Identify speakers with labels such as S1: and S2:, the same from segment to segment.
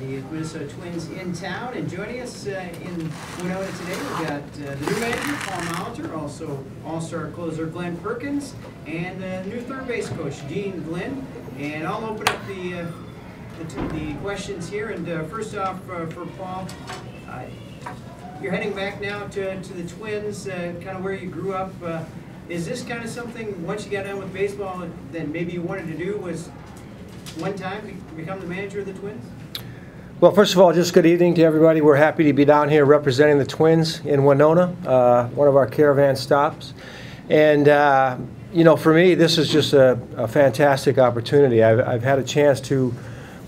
S1: The Minnesota Twins in town, and joining us in Winona today, we've got the new manager, Paul Molitor, also all-star closer Glen Perkins, and the new third base coach, Gene Glynn. And I'll open up the questions here. And first off, for Paul, you're heading back now to the Twins, kind of where you grew up. Is this kind of something, once you got done with baseball, that maybe you wanted to do, was one time become the manager of the Twins?
S2: Well, first of all, just good evening to everybody. We're happy to be down here representing the Twins in Winona, one of our caravan stops. And, you know, for me, this is just a fantastic opportunity. I've had a chance to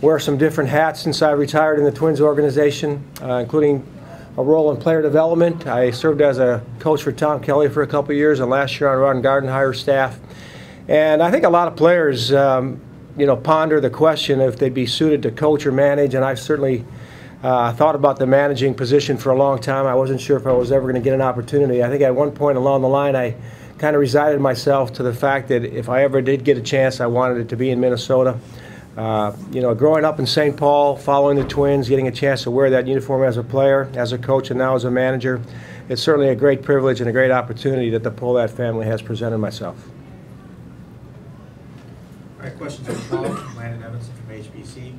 S2: wear some different hats since I retired in the Twins organization, including a role in player development. I served as a coach for Tom Kelly for a couple of years, and last year on Ron Gardenhire's staff. And I think a lot of players you know, ponder the question if they'd be suited to coach or manage, and I've certainly thought about the managing position for a long time. I wasn't sure if I was ever going to get an opportunity. I think at one point along the line I kind of resigned myself to the fact that if I ever did get a chance, I wanted it to be in Minnesota. You know, growing up in St. Paul, following the Twins, getting a chance to wear that uniform as a player, as a coach, and now as a manager, it's certainly a great privilege and a great opportunity that the Polat family has presented myself.
S3: All right, questions from Paul, Landon Evanson from HBC.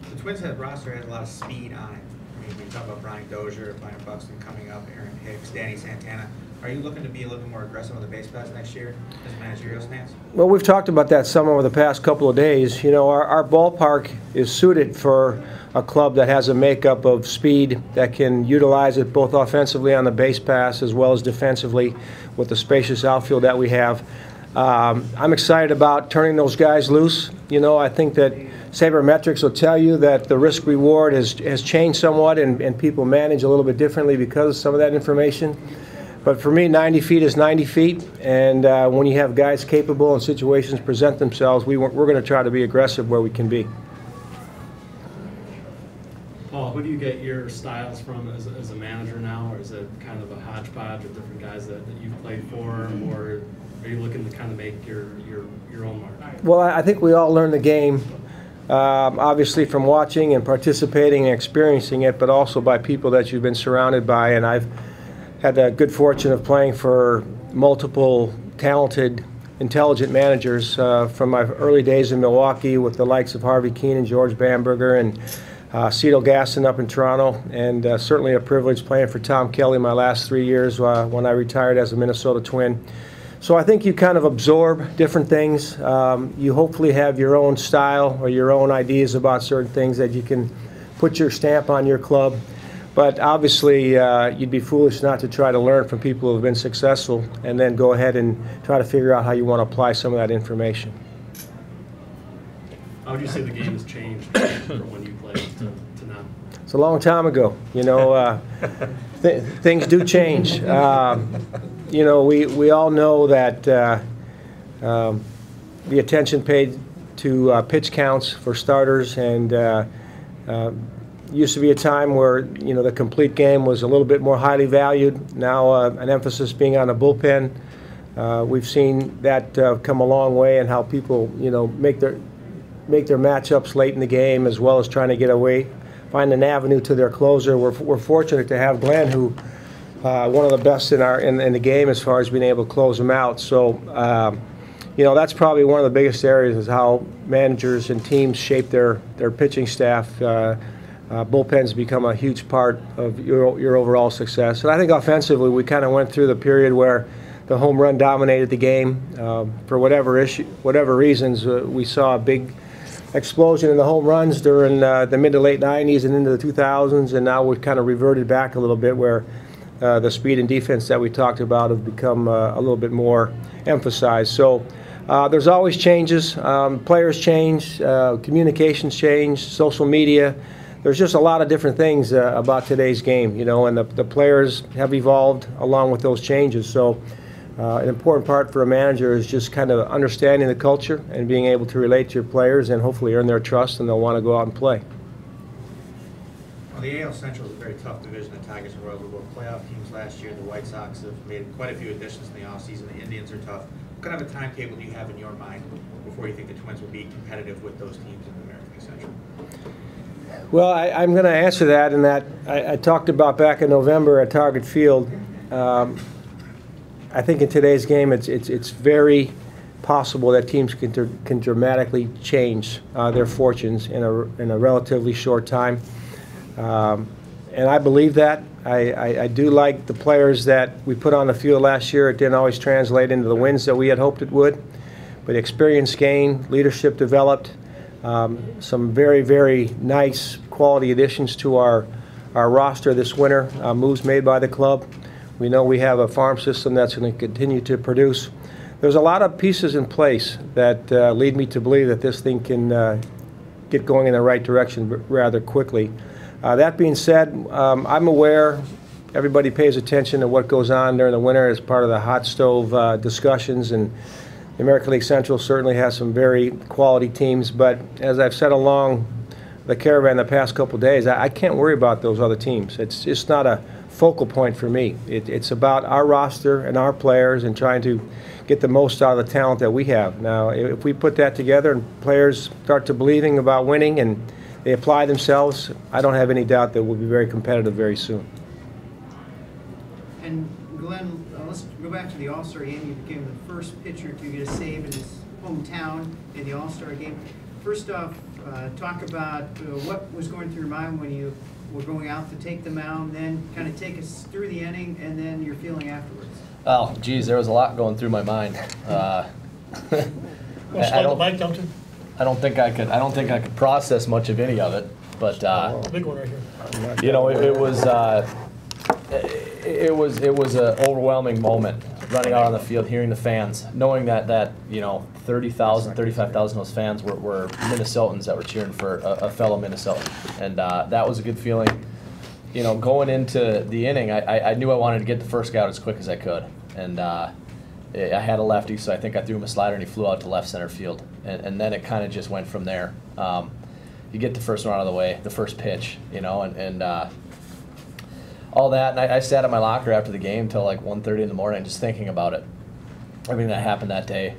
S3: The Twins roster has a lot of speed on it. I mean, we talk about Brian Dozier, Byron Buxton coming up, Aaron Hicks, Danny Santana. Are you looking to be a little bit more aggressive on the base paths next year as a managerial stance?
S2: Well, we've talked about that some over the past couple of days. You know, our ballpark is suited for a club that has a makeup of speed that can utilize it both offensively on the base pass as well as defensively with the spacious outfield that we have. I'm excited about turning those guys loose. You know, I think that sabermetrics will tell you that the risk-reward has changed somewhat, and people manage a little bit differently because of some of that information. But for me, 90 feet is 90 feet, and when you have guys capable and situations present themselves, we're going to try to be aggressive where we can be.
S4: Paul, who do you get your styles from as a manager now, or is it kind of a hodgepodge of different guys that you've played for, or are you looking to kind of make your own mark?
S2: Well, I think we all learn the game, obviously from watching and participating and experiencing it, but also by people that you've been surrounded by. And I've had the good fortune of playing for multiple talented, intelligent managers from my early days in Milwaukee with the likes of Harvey Keenan, George Bamberger, and Cedal Gaston up in Toronto, and certainly a privilege playing for Tom Kelly my last 3 years when I retired as a Minnesota Twin. So I think you kind of absorb different things. You hopefully have your own style or your own ideas about certain things that you can put your stamp on your club. But obviously, you'd be foolish not to try to learn from people who have been successful and then go ahead and try to figure out how you want to apply some of that information.
S4: How would you say the game has changed from when you played to now?
S2: It's a long time ago. You know, things do change. You know, we all know that the attention paid to pitch counts for starters, and used to be a time where, you know, the complete game was a little bit more highly valued. Now an emphasis being on the bullpen. We've seen that come a long way, and how people, you know, make their matchups late in the game, as well as trying to get away, find an avenue to their closer. We're fortunate to have Glenn, who one of the best in the game as far as being able to close them out. So, you know, that's probably one of the biggest areas, is how managers and teams shape their pitching staff. Bullpens become a huge part of your overall success. And I think offensively, we kind of went through the period where the home run dominated the game. For whatever reasons, we saw a big explosion in the home runs during the mid to late 90s and into the 2000s, and now we've kind of reverted back a little bit, where the speed and defense that we talked about have become a little bit more emphasized. So there's always changes. Players change, communications change, social media. There's just a lot of different things about today's game, you know, and the players have evolved along with those changes. So an important part for a manager is just kind of understanding the culture and being able to relate to your players and hopefully earn their trust, and they'll want to go out and play.
S3: Well, the AL Central is a very tough division. The Tigers and Royals were both playoff teams last year. The White Sox have made quite a few additions in the offseason. The Indians are tough. What kind of a timetable do you have in your mind before you think the Twins will be competitive with those teams in the American Central?
S2: Well, I'm going to answer that in that I talked about back in November at Target Field. I think in today's game it's very possible that teams can dramatically change their fortunes in a relatively short time. And I believe that. I do like the players that we put on the field last year. It didn't always translate into the wins that we had hoped it would. But experience gained, leadership developed, some very, very nice quality additions to our roster this winter, moves made by the club. We know we have a farm system that's going to continue to produce. There's a lot of pieces in place that lead me to believe that this thing can get going in the right direction rather quickly. That being said, I'm aware everybody pays attention to what goes on during the winter as part of the hot stove discussions, and the American League Central certainly has some very quality teams, but as I've said along the Caravan the past couple of days, I can't worry about those other teams. It's just not a focal point for me. It's about our roster and our players and trying to get the most out of the talent that we have. Now, if we put that together and players start to believing about winning and they apply themselves, I don't have any doubt that we'll be very competitive very soon.
S1: And Glenn, let's go back to the All-Star game. You became the first pitcher to get a save in his hometown in the All-Star game. First off, talk about what was going through your mind when you were going out to take the mound, then kind of take us through the inning, and then your feeling afterwards.
S5: Oh, geez, there was a lot going through my mind.
S6: Want to slide the mic, don't you?
S5: I don't think I could process much of any of it, but
S6: Big one right here.
S5: you know, it was an overwhelming moment running out on the field, hearing the fans, knowing that you know 30,000, 35,000 of those fans were Minnesotans that were cheering for a fellow Minnesotan, and that was a good feeling. You know, going into the inning, I knew I wanted to get the first guy out as quick as I could, and I had a lefty, so I think I threw him a slider and he flew out to left center field, and then it kind of just went from there. You get the first one out of the way, the first pitch, you know, and all that, and I sat at my locker after the game till like 1:30 in the morning just thinking about it, everything that happened that day.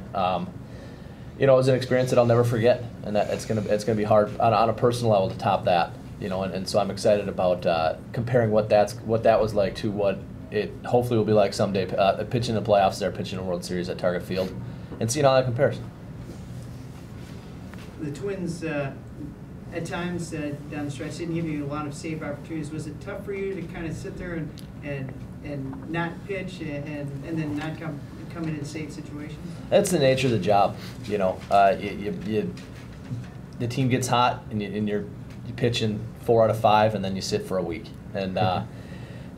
S5: You know, it was an experience that I'll never forget, and that it's gonna be hard on a personal level to top that. You know, and so I'm excited about comparing what that was like to what it hopefully will be like someday, pitching in the playoffs there, pitching in a World Series at Target Field, and seeing how that compares.
S1: The Twins, at times down the stretch, didn't give you a lot of save opportunities. Was it tough for you to kind of sit there and not pitch and then not come in save situations?
S5: That's the nature of the job. You know, the team gets hot and you're pitching 4 out of 5, and then you sit for a week, and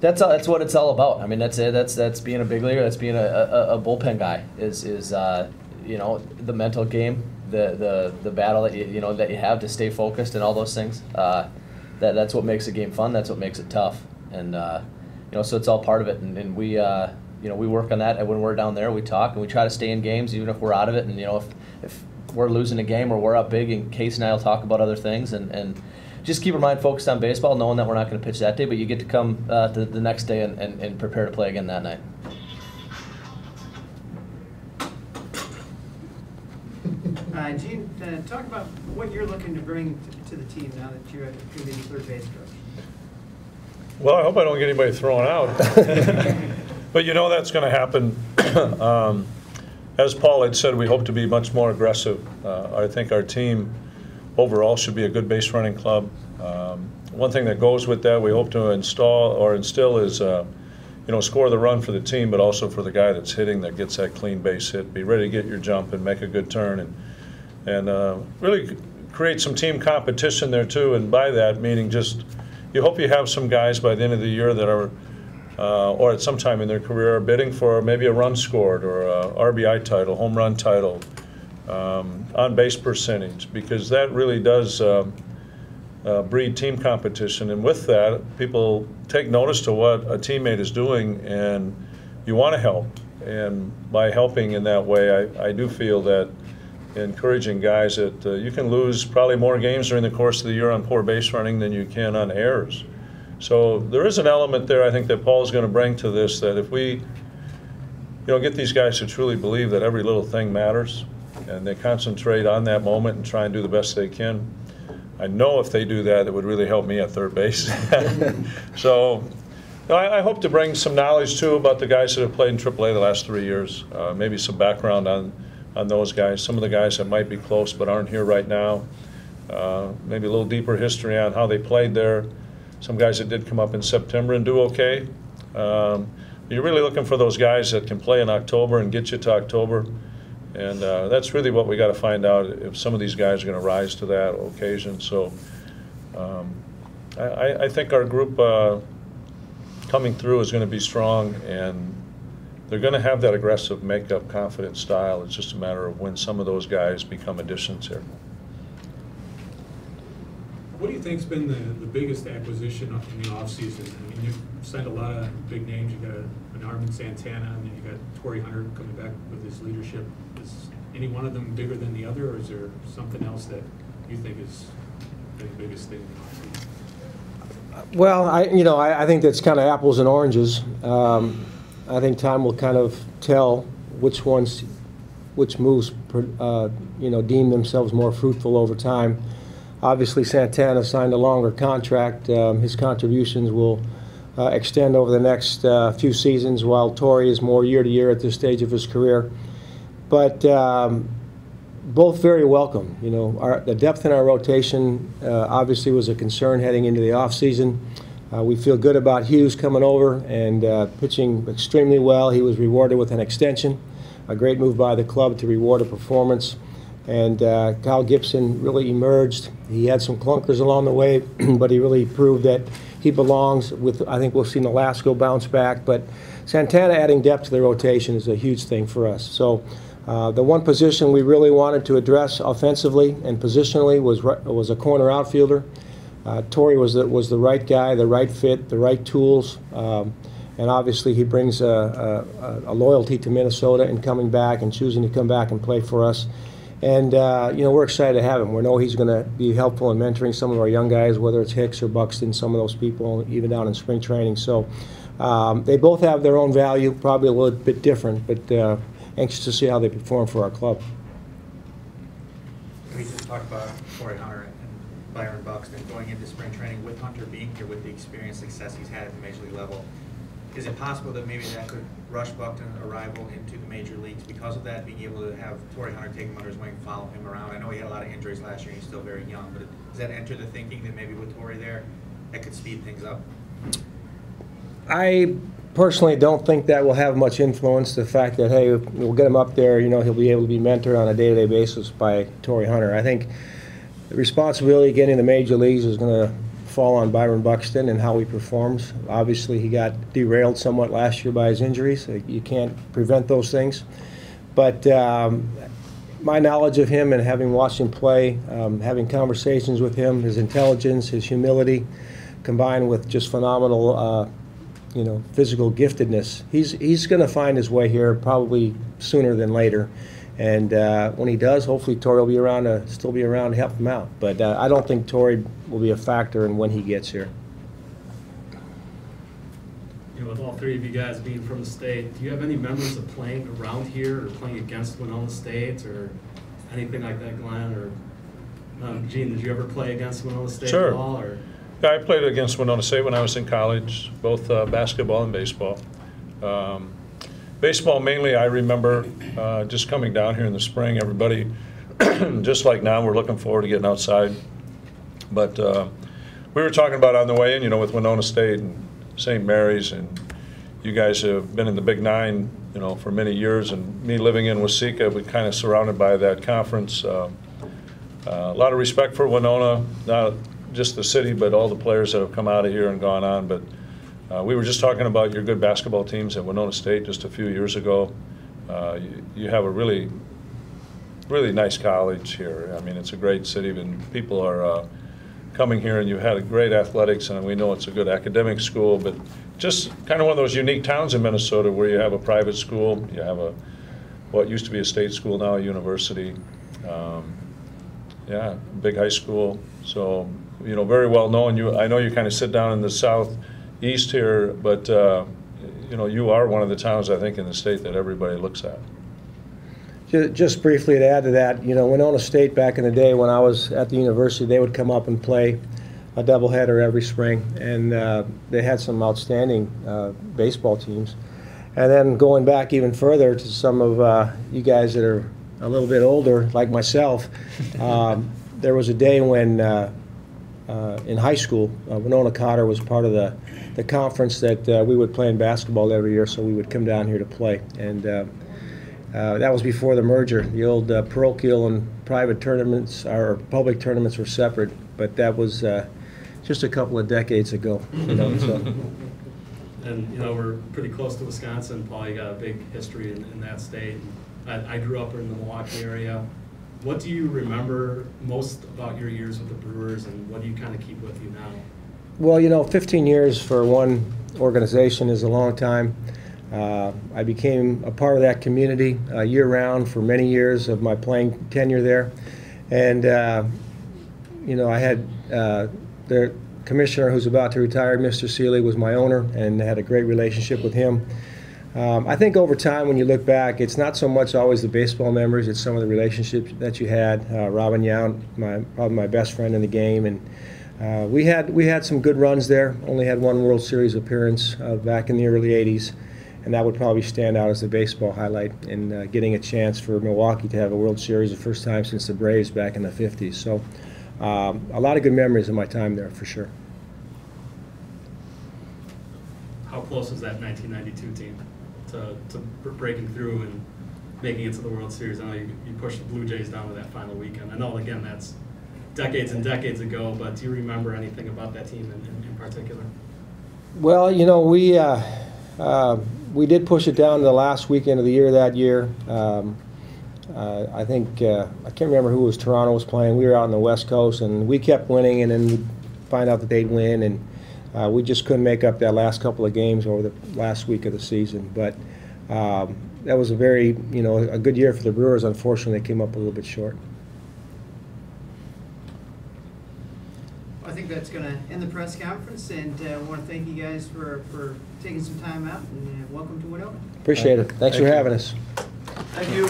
S5: that's what it's all about. I mean, that's it. That's being a big leaguer. That's being a bullpen guy. Is you know, the mental game, the battle that you have to stay focused and all those things. That's what makes the game fun. That's what makes it tough, and you know, so it's all part of it. And we you know, we work on that. And when we're down there, we talk and we try to stay in games even if we're out of it. And you know, if we're losing a game or we're up big, and Case and I will talk about other things and just keep our mind focused on baseball, knowing that we're not going to pitch that day, but you get to come the next day and prepare to play again that night.
S1: Gene, talk about what you're looking to bring to the team now that you're going to be third base coach.
S7: Well, I hope I don't get anybody thrown out. But you know that's going to happen. As Paul had said, we hope to be much more aggressive. I think our team overall should be a good base running club. One thing that goes with that, we hope to instill is, you know, score the run for the team, but also for the guy that's hitting, that gets that clean base hit. Be ready to get your jump and make a good turn, and really create some team competition there too. And by that meaning, just you hope you have some guys by the end of the year that are, or at some time in their career, are bidding for maybe a run scored or a RBI title, home run title, on base percentage, because that really does breed team competition. And with that, people take notice to what a teammate is doing, and you want to help. And by helping in that way, I do feel that encouraging guys that you can lose probably more games during the course of the year on poor base running than you can on errors. So there is an element there, I think, that Paul's going to bring to this, that if we, you know, get these guys to truly believe that every little thing matters, and they concentrate on that moment and try and do the best they can, I know if they do that, it would really help me at third base. So I hope to bring some knowledge, too, about the guys that have played in AAA the last 3 years, maybe some background on those guys, some of the guys that might be close but aren't here right now, maybe a little deeper history on how they played there, some guys that did come up in September and do okay. You're really looking for those guys that can play in October and get you to October. And that's really what we got to find out, if some of these guys are going to rise to that occasion. So I think our group coming through is going to be strong, and they're going to have that aggressive, make-up, confident style. It's just a matter of when some of those guys become additions here.
S8: What do you think's been the biggest acquisition in the offseason? I mean, you've signed a lot of big names. You got an Armin Santana, and then you got Torrey Hunter coming back with his leadership. Is any one of them bigger than the other, or is there something else that you think is the biggest thing in the offseason?
S2: Well, I think that's kind of apples and oranges. I think time will kind of tell which moves, deem themselves more fruitful over time. Obviously, Santana signed a longer contract. His contributions will extend over the next few seasons, while Torrey is more year to year at this stage of his career. But both very welcome. The depth in our rotation obviously was a concern heading into the offseason. We feel good about Hughes coming over and pitching extremely well. He was rewarded with an extension, a great move by the club to reward a performance. And Kyle Gibson really emerged. He had some clunkers along the way, but he really proved that he belongs with, I think we'll see Nolasco bounce back. But Santana adding depth to the rotation is a huge thing for us. So the one position we really wanted to address offensively and positionally was a corner outfielder. Torrey was the right guy, the right fit, the right tools. And obviously he brings a loyalty to Minnesota in coming back and choosing to come back and play for us. And, we're excited to have him. We know he's going to be helpful in mentoring some of our young guys, whether it's Hicks or Buxton, some of those people, even down in spring training. So they both have their own value, probably a little bit different, but anxious to see how they perform for our club.
S3: We just talked about Torrey Hunter and Byron Buxton going into spring training with Hunter being here, with the experience success he's had at the major league level. Is it possible that maybe that could rush Buxton's arrival into the major leagues because of that, being able to have Torrey Hunter take him under his wing, follow him around? I know he had a lot of injuries last year and he's still very young, but does that enter the thinking that maybe with Torrey there, that could speed things up?
S2: I personally don't think that will have much influence. The fact that, hey, we'll get him up there, he'll be able to be mentored on a day-to-day basis by Torrey Hunter. I think the responsibility of getting the major leagues is going to fall on Byron Buxton and how he performs. Obviously, he got derailed somewhat last year by his injuries. You can't prevent those things. But my knowledge of him and having watched him play, having conversations with him, his intelligence, his humility, combined with just phenomenal, physical giftedness, he's going to find his way here probably sooner than later. And when he does, hopefully Torrey will be around still be around to help him out. But I don't think Torrey will be a factor in when he gets here.
S4: With all three of you guys being from the state, do you have any memories of playing around here or playing against Winona State or anything like that, Glenn? Or Gene, did you ever play against Winona State
S7: Sure.
S4: at all? Or?
S7: Yeah, I played against Winona State when I was in college, both basketball and baseball. Baseball mainly, I remember just coming down here in the spring, everybody, just like now, we're looking forward to getting outside. But we were talking about on the way in, with Winona State and St. Mary's, and you guys have been in the Big Nine, for many years, and me living in Waseca, we're kind of surrounded by that conference. A lot of respect for Winona, not just the city, but all the players that have come out of here and gone on. But we were just talking about your good basketball teams at Winona State just a few years ago. You have a really, really nice college here. I mean, it's a great city, and people are coming here, and you've had a great athletics, and we know it's a good academic school, but just kind of one of those unique towns in Minnesota where you have a private school, you have what used to be a state school, now a university, big high school. So, very well known. I know you kind of sit down in the southeast here, but you are one of the towns, I think, in the state that everybody looks at.
S2: Just briefly to add to that, you know, Winona State back in the day when I was at the university, they would come up and play a doubleheader every spring, and they had some outstanding baseball teams. And then going back even further to some of you guys that are a little bit older, like myself, there was a day when in high school, Winona Cotter was part of the conference that we would play in basketball every year, so we would come down here to play. And that was before the merger. The old parochial and private tournaments, or public tournaments, were separate, but that was just a couple of decades ago. You know, so.
S4: And you know, we're pretty close to Wisconsin, Paul. You got a big history in that state. I grew up in the Milwaukee area. What do you remember most about your years with the Brewers, and what do you kind of keep with you now?
S2: Well, you know, 15 years for one organization is a long time. I became a part of that community year-round for many years of my playing tenure there. And, you know, I had the commissioner who's about to retire, Mr. Seeley, was my owner, and had a great relationship with him. I think over time, when you look back, it's not so much always the baseball memories, it's some of the relationships that you had. Robin Yount, probably my best friend in the game, and we had some good runs there. Only had one World Series appearance back in the early 80s, and that would probably stand out as the baseball highlight in getting a chance for Milwaukee to have a World Series the first time since the Braves back in the 50s. So a lot of good memories of my time there, for sure.
S4: How close was that 1992 team to breaking through and making it to the World Series? I know you pushed the Blue Jays down to that final weekend. I know, again, that's decades and decades ago, but do you remember anything about that team in particular?
S2: Well, you know, we did push it down to the last weekend of the year that year. I think, I can't remember who Toronto was playing. We were out on the West Coast, and we kept winning, and then we'd find out that they'd win, and we just couldn't make up that last couple of games over the last week of the season. But that was a very, you know, a good year for the Brewers. Unfortunately, they came up a little bit short.
S1: I think that's going to end the press conference, and I want to thank you guys for taking some time out, and welcome to Winona.
S2: Appreciate it. Thanks for having us.
S1: Thank you.